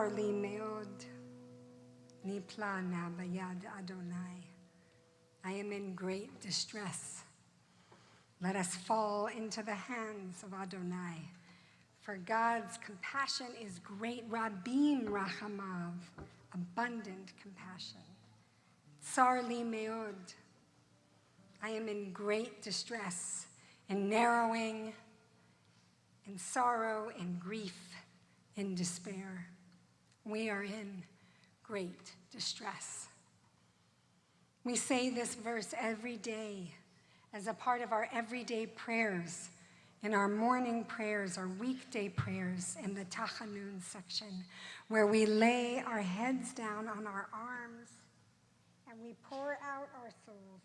Tsar li meod, nipla na bayad Adonai. I am in great distress. Let us fall into the hands of Adonai. For God's compassion is great, Rabim rachamav, abundant compassion. Tsar li meod, I am in great distress, in narrowing, in sorrow, in grief, in despair. We are in great distress. We say this verse every day as a part of our everyday prayers, in our morning prayers, our weekday prayers in the Tachanun section, where we lay our heads down on our arms and we pour out our souls.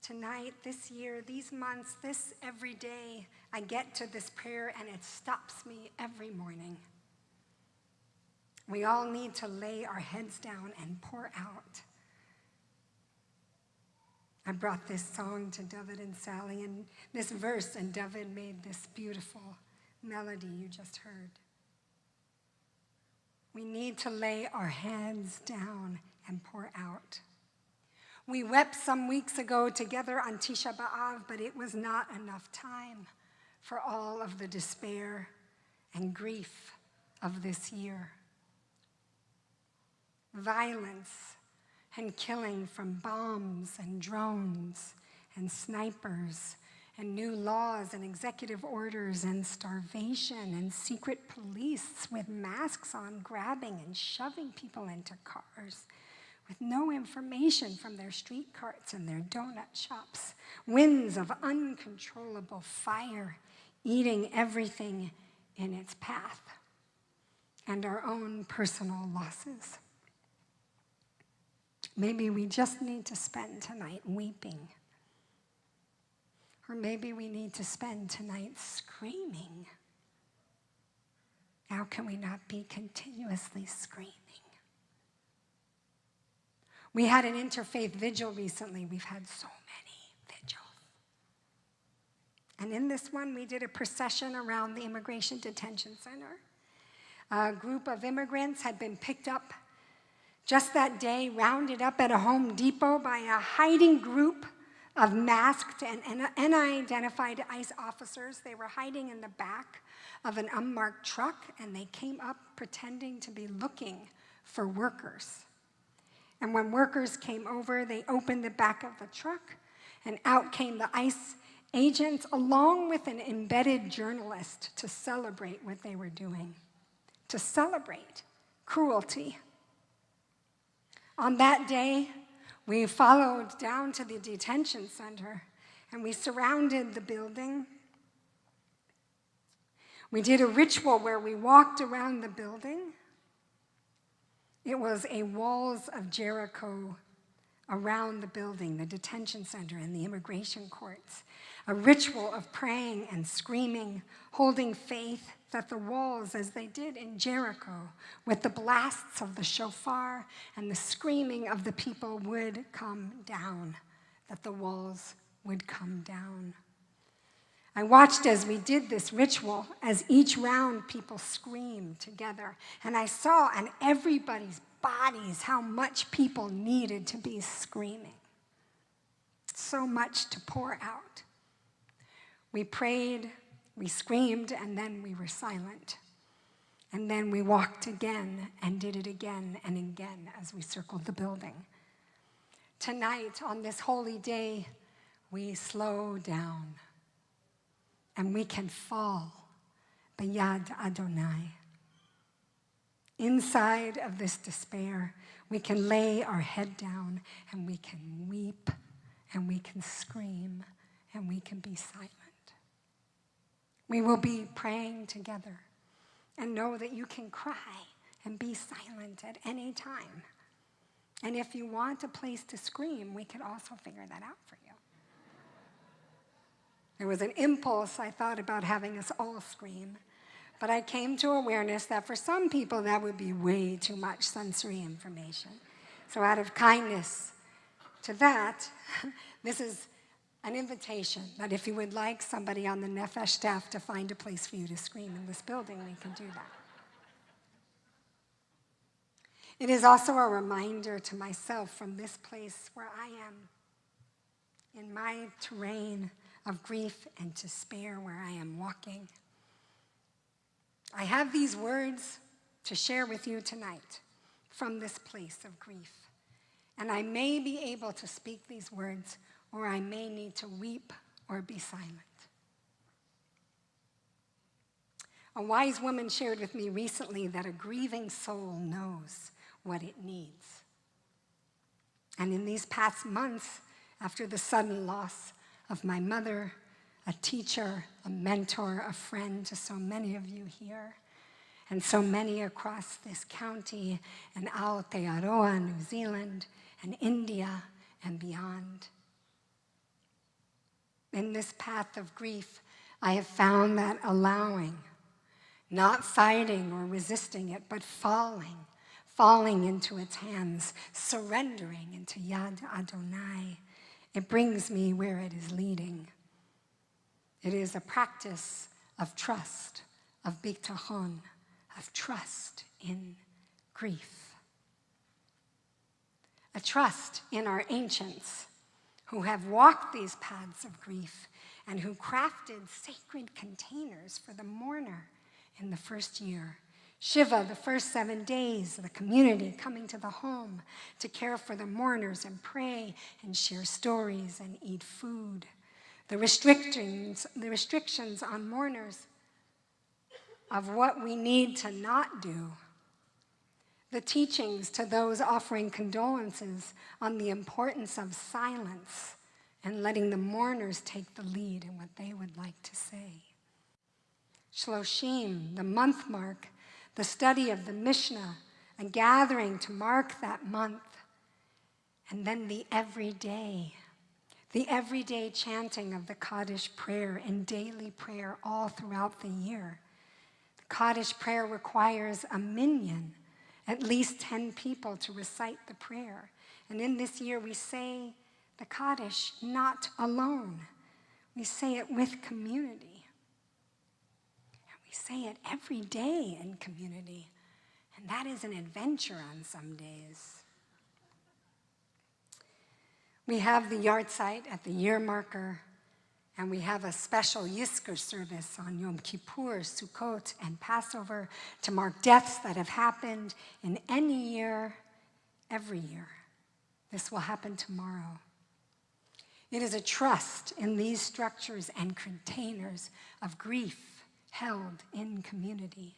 Tonight, this year, these months, this every day, I get to this prayer and it stops me every morning. We all need to lay our heads down and pour out. I brought this song to David and Sally, and this verse, and David made this beautiful melody you just heard. We need to lay our heads down and pour out. We wept some weeks ago together on Tisha B'Av, but it was not enough time for all of the despair and grief of this year. Violence and killing from bombs and drones and snipers and new laws and executive orders and starvation and secret police with masks on grabbing and shoving people into cars with no information from their street carts and their donut shops. Winds of uncontrollable fire eating everything in its path, and our own personal losses. Maybe we just need to spend tonight weeping. Or maybe we need to spend tonight screaming. How can we not be continuously screaming? We had an interfaith vigil recently. We've had so many vigils. And in this one, we did a procession around the Immigration Detention Center. A group of immigrants had been picked up just that day, rounded up at a Home Depot by a hiding group of masked and unidentified ICE officers. They were hiding in the back of an unmarked truck, and they came up pretending to be looking for workers. And when workers came over, they opened the back of the truck, and out came the ICE agents along with an embedded journalist to celebrate what they were doing, to celebrate cruelty. On that day, we followed down to the detention center, and we surrounded the building. We did a ritual where we walked around the building. It was a walls of Jericho around the building, the detention center and the immigration courts. A ritual of praying and screaming, holding faith that the walls, as they did in Jericho, with the blasts of the shofar and the screaming of the people, would come down, that the walls would come down. I watched as we did this ritual, as each round people screamed together, and I saw on everybody's bodies how much people needed to be screaming. So much to pour out. We prayed, we screamed, and then we were silent. And then we walked again and did it again and again as we circled the building. Tonight, on this holy day, we slow down and we can fall, Bayad Adonai. Inside of this despair, we can lay our head down and we can weep and we can scream and we can be silent. We will be praying together and know that you can cry and be silent at any time. And if you want a place to scream, we could also figure that out for you. There was an impulse, I thought about having us all scream, but I came to awareness that for some people that would be way too much sensory information. So out of kindness to that, this is an invitation that if you would like somebody on the Nefesh staff to find a place for you to scream in this building, we can do that. It is also a reminder to myself from this place where I am, in my terrain of grief and despair where I am walking. I have these words to share with you tonight from this place of grief. And I may be able to speak these words, or I may need to weep or be silent. A wise woman shared with me recently that a grieving soul knows what it needs. And in these past months, after the sudden loss of my mother, a teacher, a mentor, a friend to so many of you here, and so many across this county and Aotearoa, New Zealand, and India, and beyond. In this path of grief, I have found that allowing, not fighting or resisting it, but falling into its hands, surrendering into Yad Adonai, it brings me where it is leading. It is a practice of trust, of bitachon, of trust in grief. A trust in our ancients who have walked these paths of grief and who crafted sacred containers for the mourner in the first year. Shiva, the first 7 days, the community coming to the home to care for the mourners and pray and share stories and eat food. The restrictions on mourners of what we need to not do. The teachings to those offering condolences on the importance of silence and letting the mourners take the lead in what they would like to say. Shloshim, the month mark, the study of the Mishnah, a gathering to mark that month, and then the everyday chanting of the Kaddish prayer and daily prayer all throughout the year. The Kaddish prayer requires a minyan, at least 10 people to recite the prayer. And in this year we say the Kaddish not alone. We say it with community. Say it every day in community, and that is an adventure on some days. We have the yard site at the year marker, and we have a special Yizkor service on Yom Kippur, Sukkot, and Passover to mark deaths that have happened in any year, every year. This will happen tomorrow. It is a trust in these structures and containers of grief held in community.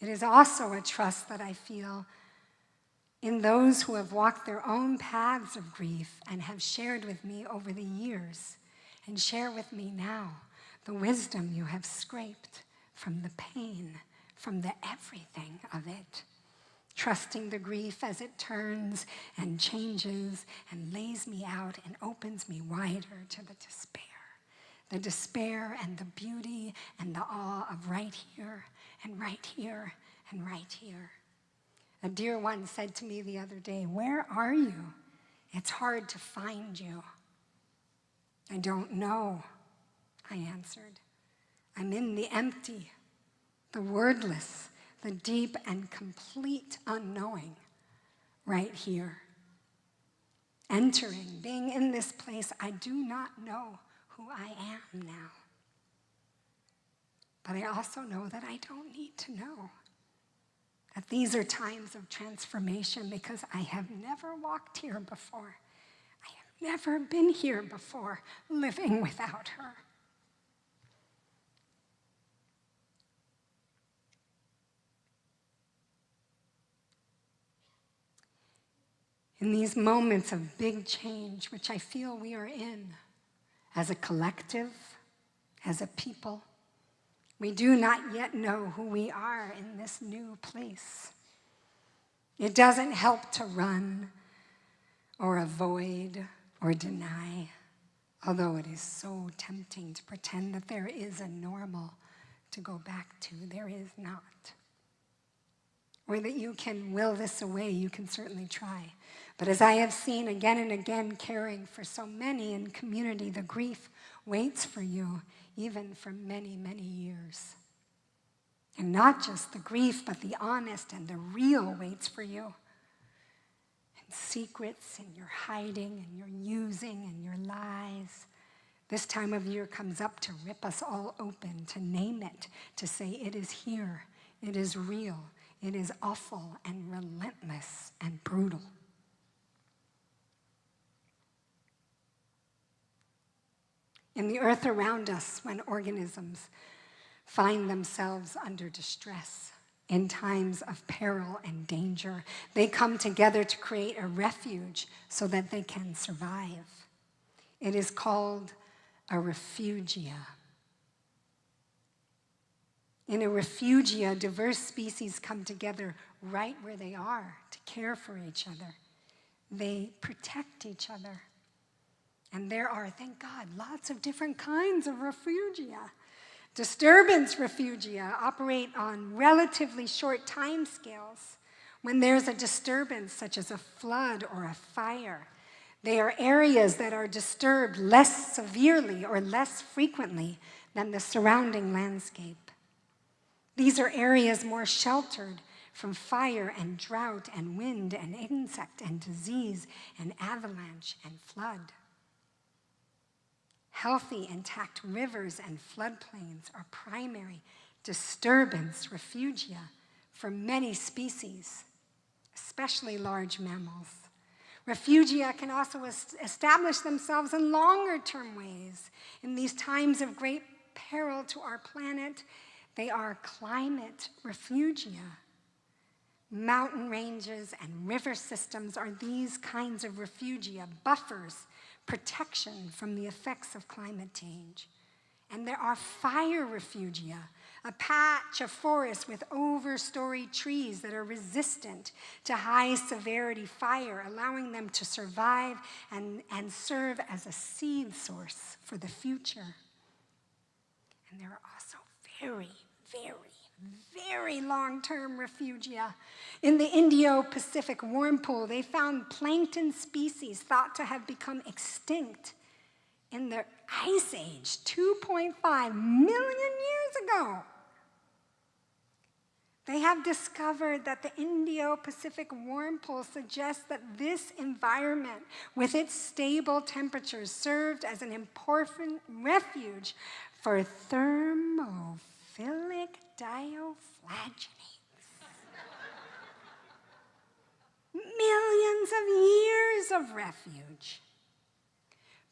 It is also a trust that I feel in those who have walked their own paths of grief and have shared with me over the years, and share with me now the wisdom you have scraped from the pain, from the everything of it, trusting the grief as it turns and changes and lays me out and opens me wider to the despair. The despair and the beauty and the awe of right here and right here and right here. A dear one said to me the other day, "Where are you? It's hard to find you." "I don't know," I answered. "I'm in the empty, the wordless, the deep and complete unknowing right here. Entering, being in this place, I do not know who I am now. But I also know that I don't need to know. That these are times of transformation because I have never walked here before. I have never been here before, living without her." In these moments of big change, which I feel we are in, as a collective, as a people, we do not yet know who we are in this new place. It doesn't help to run or avoid or deny, although it is so tempting to pretend that there is a normal to go back to. There is not. or that you can will this away. You can certainly try. But as I have seen again and again, caring for so many in community, the grief waits for you even for many, many years. And not just the grief, but the honest and the real waits for you. And secrets, and your hiding, and your using, and your lies. This time of year comes up to rip us all open, to name it, to say it is here, it is real, it is awful and relentless and brutal. In the earth around us, when organisms find themselves under distress, in times of peril and danger, they come together to create a refuge so that they can survive. It is called a refugia. In a refugia, diverse species come together right where they are to care for each other. They protect each other. And there are, thank God, lots of different kinds of refugia. Disturbance refugia operate on relatively short time scales. When there's a disturbance, such as a flood or a fire, they are areas that are disturbed less severely or less frequently than the surrounding landscape. These are areas more sheltered from fire and drought and wind and insect and disease and avalanche and flood. Healthy, intact rivers and floodplains are primary disturbance refugia for many species, especially large mammals. Refugia can also establish themselves in longer-term ways. In these times of great peril to our planet, they are climate refugia. Mountain ranges and river systems are these kinds of refugia, buffers, protection from the effects of climate change. And there are fire refugia, a patch of forest with overstory trees that are resistant to high severity fire, allowing them to survive and serve as a seed source for the future. And there are also very, very, very long-term refugia. In the Indo-Pacific warm pool, they found plankton species thought to have become extinct in the Ice Age 2.5 million years ago. They have discovered that the Indo-Pacific warm pool suggests that this environment, with its stable temperatures, served as an important refuge for thermophilic diaflagellates. Millions of years of refuge.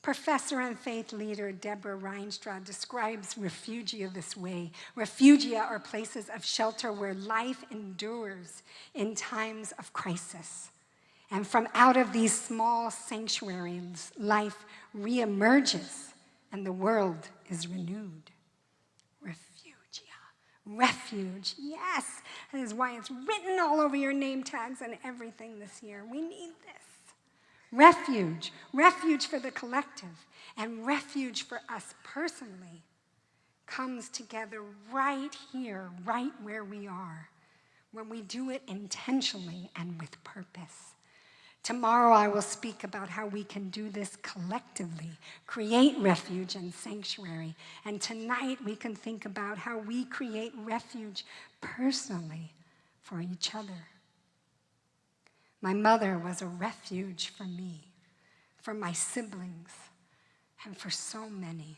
Professor and faith leader Deborah Reinstra describes refugia this way. Refugia are places of shelter where life endures in times of crisis. And from out of these small sanctuaries, life reemerges and the world is renewed. Refuge, yes. That is why it's written all over your name tags and everything this year. We need this. Refuge, refuge for the collective, and refuge for us personally comes together right here, right where we are, when we do it intentionally and with purpose. Tomorrow I will speak about how we can do this collectively, create refuge and sanctuary. And tonight we can think about how we create refuge personally for each other. My mother was a refuge for me, for my siblings, and for so many.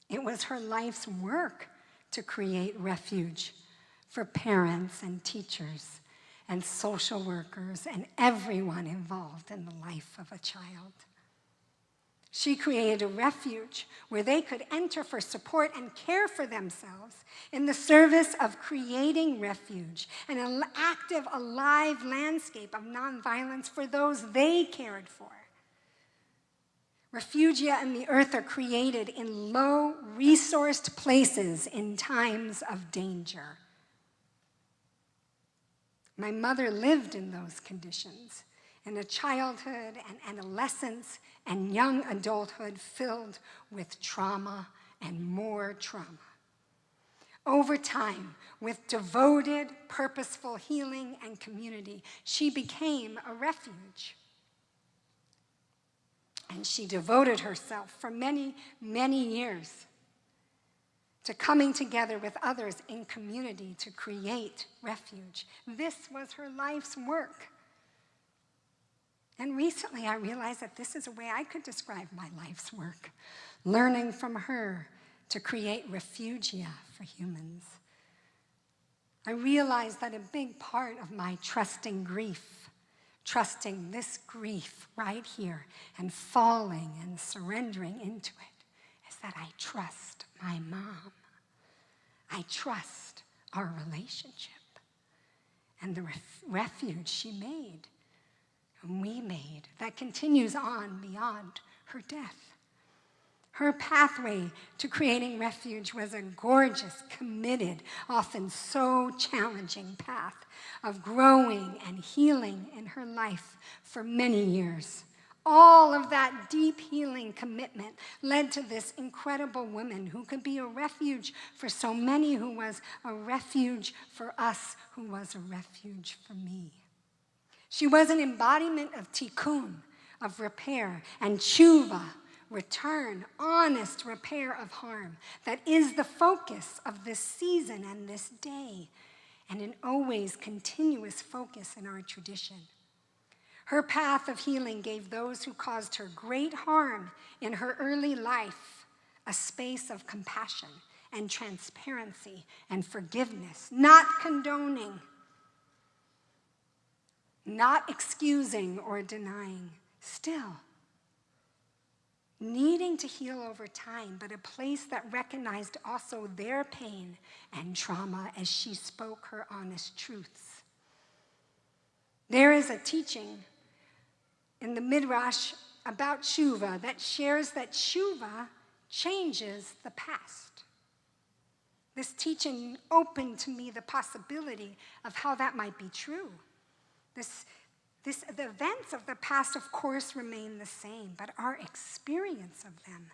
It was her life's work to create refuge for parents and teachers and social workers and everyone involved in the life of a child. She created a refuge where they could enter for support and care for themselves in the service of creating refuge, an active, alive landscape of nonviolence for those they cared for. Refugia and the earth are created in low-resourced places in times of danger. My mother lived in those conditions, in a childhood and adolescence and young adulthood filled with trauma and more trauma. Over time, with devoted, purposeful healing and community, she became a refuge. And she devoted herself for many, many years to coming together with others in community to create refuge. This was her life's work. And recently I realized that this is a way I could describe my life's work, learning from her to create refugia for humans. I realized that a big part of my trusting grief, trusting this grief right here and falling and surrendering into it, is that I trust my mom. I trust our relationship and the refuge she made and we made that continues on beyond her death. Her pathway to creating refuge was a gorgeous, committed, often so challenging path of growing and healing in her life for many years. All of that deep healing commitment led to this incredible woman who could be a refuge for so many, who was a refuge for us, who was a refuge for me. She was an embodiment of tikkun, of repair, and tshuva, return, honest repair of harm, that is the focus of this season and this day, and an always continuous focus in our tradition. Her path of healing gave those who caused her great harm in her early life a space of compassion and transparency and forgiveness, not condoning, not excusing or denying, still needing to heal over time, but a place that recognized also their pain and trauma as she spoke her honest truths. There is a teaching in the Midrash about tshuva that shares that tshuva changes the past. This teaching opened to me the possibility of how that might be true. The events of the past, of course, remain the same, but our experience of them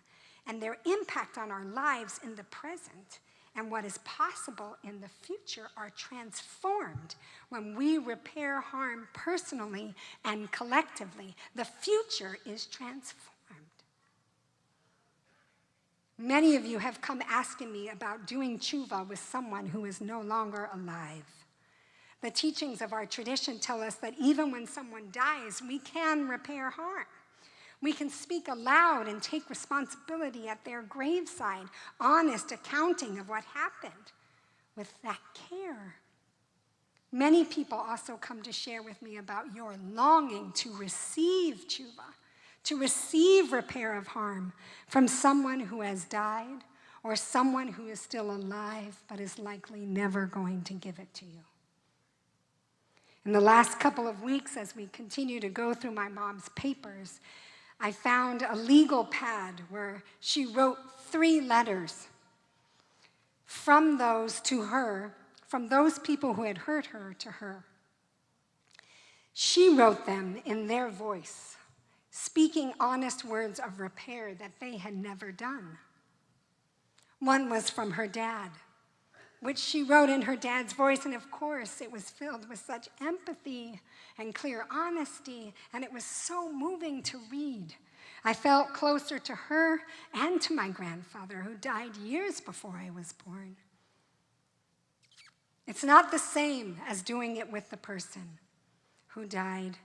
and their impact on our lives in the present and what is possible in the future are transformed when we repair harm personally and collectively. The future is transformed. Many of you have come asking me about doing tshuva with someone who is no longer alive. The teachings of our tradition tell us that even when someone dies, we can repair harm. We can speak aloud and take responsibility at their graveside, honest accounting of what happened with that care. Many people also come to share with me about your longing to receive tshuva, to receive repair of harm from someone who has died or someone who is still alive but is likely never going to give it to you. In the last couple of weeks, as we continue to go through my mom's papers, I found a legal pad where she wrote 3 letters from those to her, from those people who had hurt her to her. She wrote them in their voice, speaking honest words of repair that they had never done. One was from her dad, which she wrote in her dad's voice, and of course it was filled with such empathy and clear honesty, and it was so moving to read. I felt closer to her and to my grandfather, who died years before I was born. It's not the same as doing it with the person who died,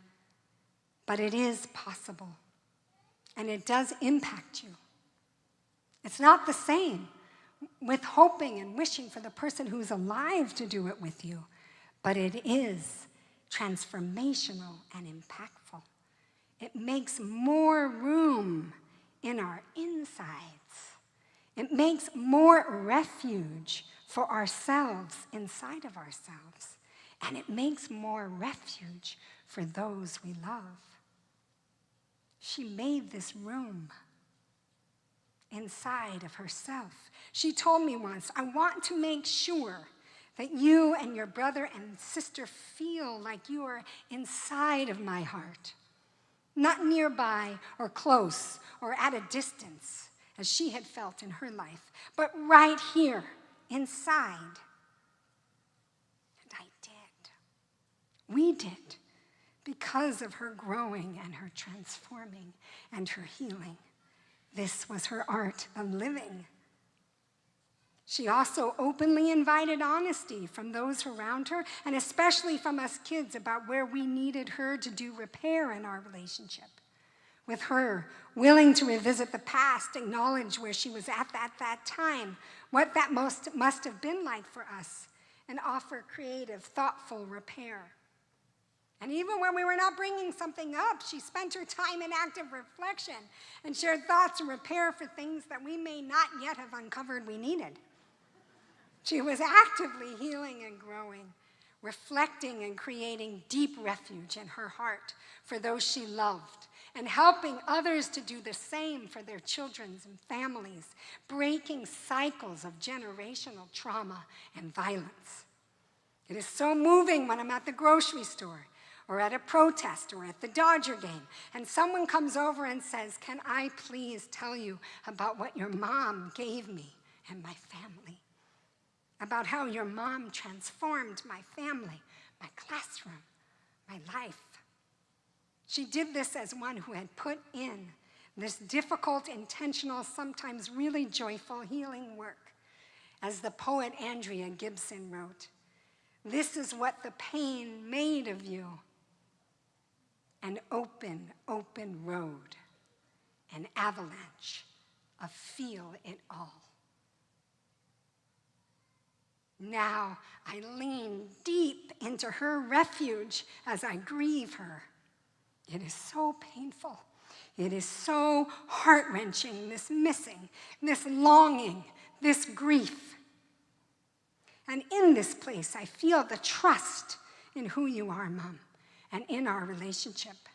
but it is possible, and it does impact you. It's not the same with hoping and wishing for the person who's alive to do it with you, but it is transformational and impactful. It makes more room in our insides. It makes more refuge for ourselves inside of ourselves, and it makes more refuge for those we love. She made this room inside of herself. She told me once, I want to make sure that you and your brother and sister feel like you are inside of my heart, not nearby or close or at a distance, as she had felt in her life, but right here inside. And I did. We did, because of her growing and her transforming and her healing. This was her art of living. She also openly invited honesty from those around her, and especially from us kids, about where we needed her to do repair in our relationship. With her willing to revisit the past, acknowledge where she was at that time, what that must have been like for us, and offer creative, thoughtful repair. And even when we were not bringing something up, she spent her time in active reflection and shared thoughts and repair for things that we may not yet have uncovered we needed. She was actively healing and growing, reflecting and creating deep refuge in her heart for those she loved, and helping others to do the same for their children and families, breaking cycles of generational trauma and violence. It is so moving when I'm at the grocery store or at a protest or at the Dodger game, and someone comes over and says, "Can I please tell you about what your mom gave me and my family? About how your mom transformed my family, my classroom, my life." She did this as one who had put in this difficult, intentional, sometimes really joyful healing work. As the poet Andrea Gibson wrote, "This is what the pain made of you. An open, open road, an avalanche of feel it all." Now I lean deep into her refuge as I grieve her. It is so painful. It is so heart-wrenching, this missing, this longing, this grief. And in this place, I feel the trust in who you are, Mom, and in our relationship.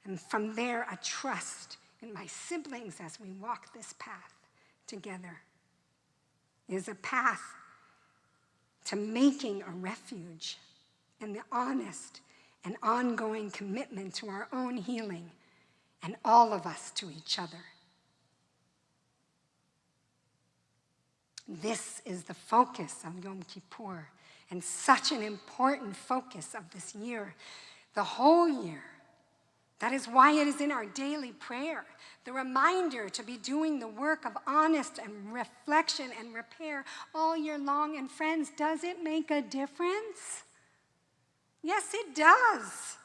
And from there, a trust in my siblings as we walk this path together. It is a path to making a refuge in the honest and ongoing commitment to our own healing and all of us to each other. This is the focus of Yom Kippur, and such an important focus of this year, the whole year. That is why it is in our daily prayer, the reminder to be doing the work of honest and reflection and repair all year long. And friends, does it make a difference? Yes, it does.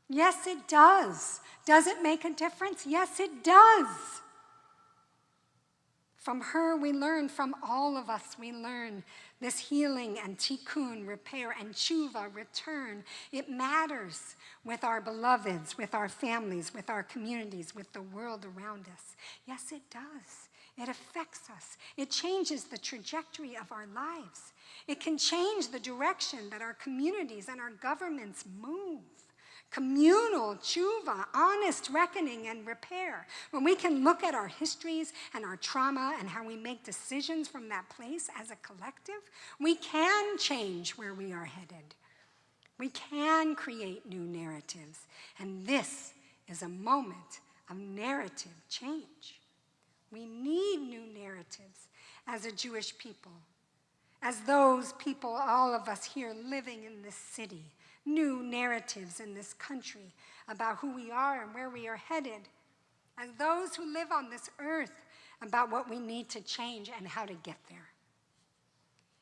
Yes, it does. Does it make a difference? Yes, it does. From her we learn, from all of us we learn this healing and tikkun, repair, and tshuva, return. It matters with our beloveds, with our families, with our communities, with the world around us. Yes, it does. It affects us. It changes the trajectory of our lives. It can change the direction that our communities and our governments move. Communal tshuva, honest reckoning and repair. When we can look at our histories and our trauma and how we make decisions from that place as a collective, we can change where we are headed. We can create new narratives. And this is a moment of narrative change. We need new narratives as a Jewish people, as those people, all of us here living in this city, new narratives in this country about who we are and where we are headed, as those who live on this earth about what we need to change and how to get there.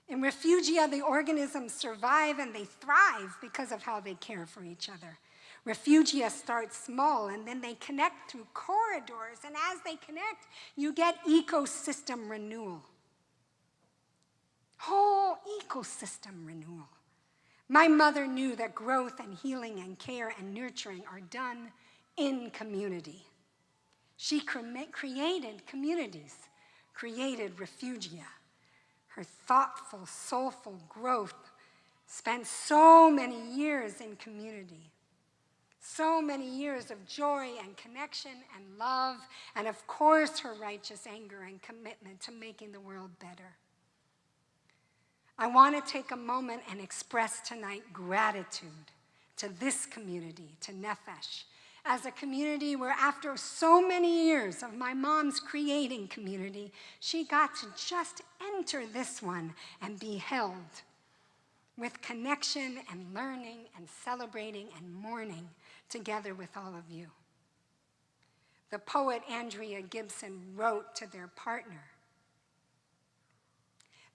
In Refugia, the organisms survive and they thrive because of how they care for each other. Refugia starts small and then they connect through corridors, and as they connect, you get ecosystem renewal. Whole ecosystem renewal. My mother knew that growth and healing and care and nurturing are done in community. She created communities, created Refugia. Her thoughtful, soulful growth spent so many years in community. So many years of joy and connection and love, and of course her righteous anger and commitment to making the world better. I want to take a moment and express tonight gratitude to this community, to Nefesh, as a community where after so many years of my mom's creating community, she got to just enter this one and be held with connection and learning and celebrating and mourning together with all of you. The poet Andrea Gibson wrote to their partner.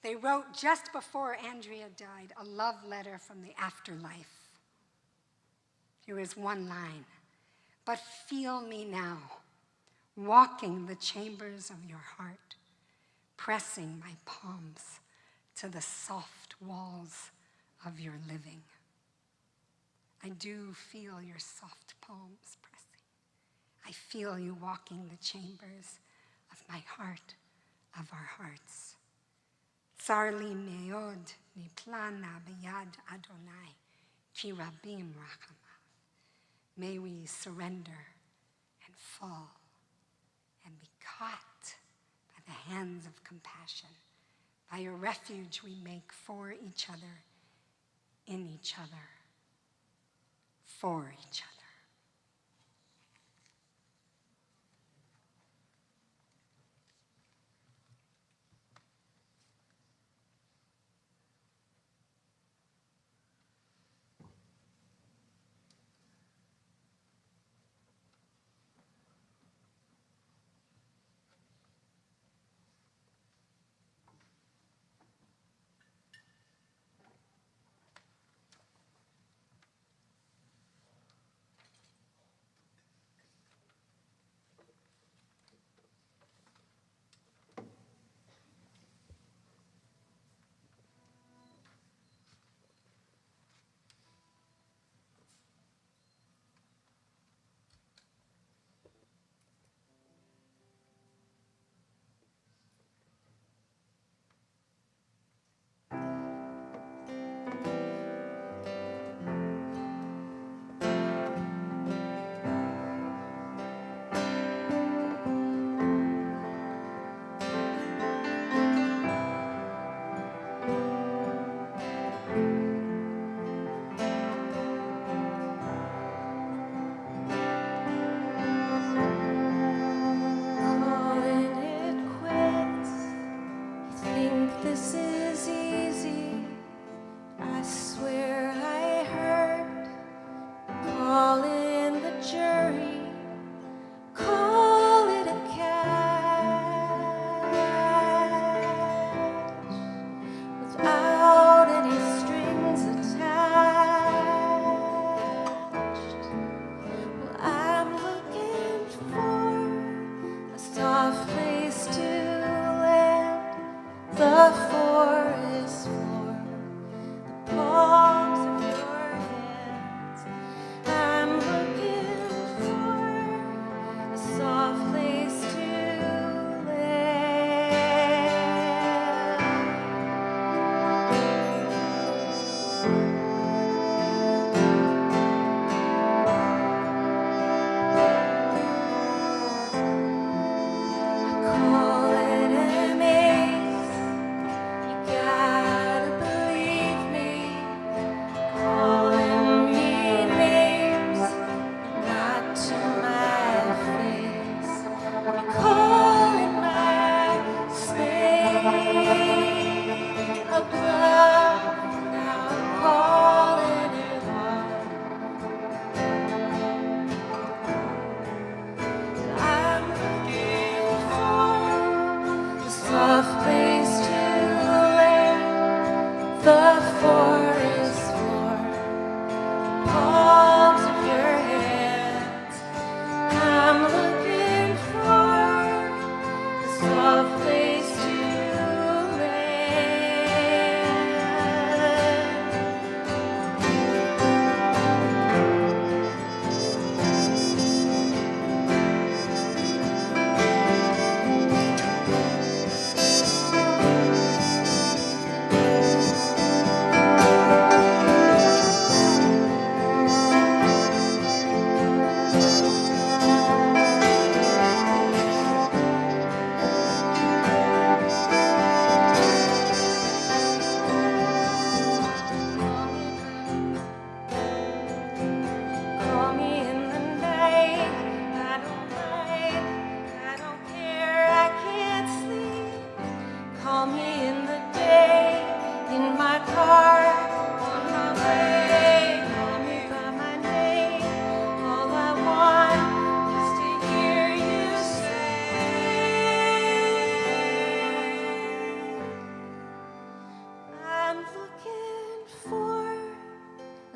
They wrote just before Andrea died a love letter from the afterlife. Here is one line. But feel me now, walking the chambers of your heart, pressing my palms to the soft walls of your living. I do feel your soft palms pressing. I feel you walking the chambers of my heart, of our hearts. Tsar li meod niplana b'yad Adonai, ki rabim rachamav. May we surrender and fall and be caught by the hands of compassion, by a refuge we make for each other, in each other, for each other.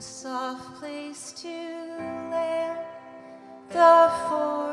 a soft place to land, the forest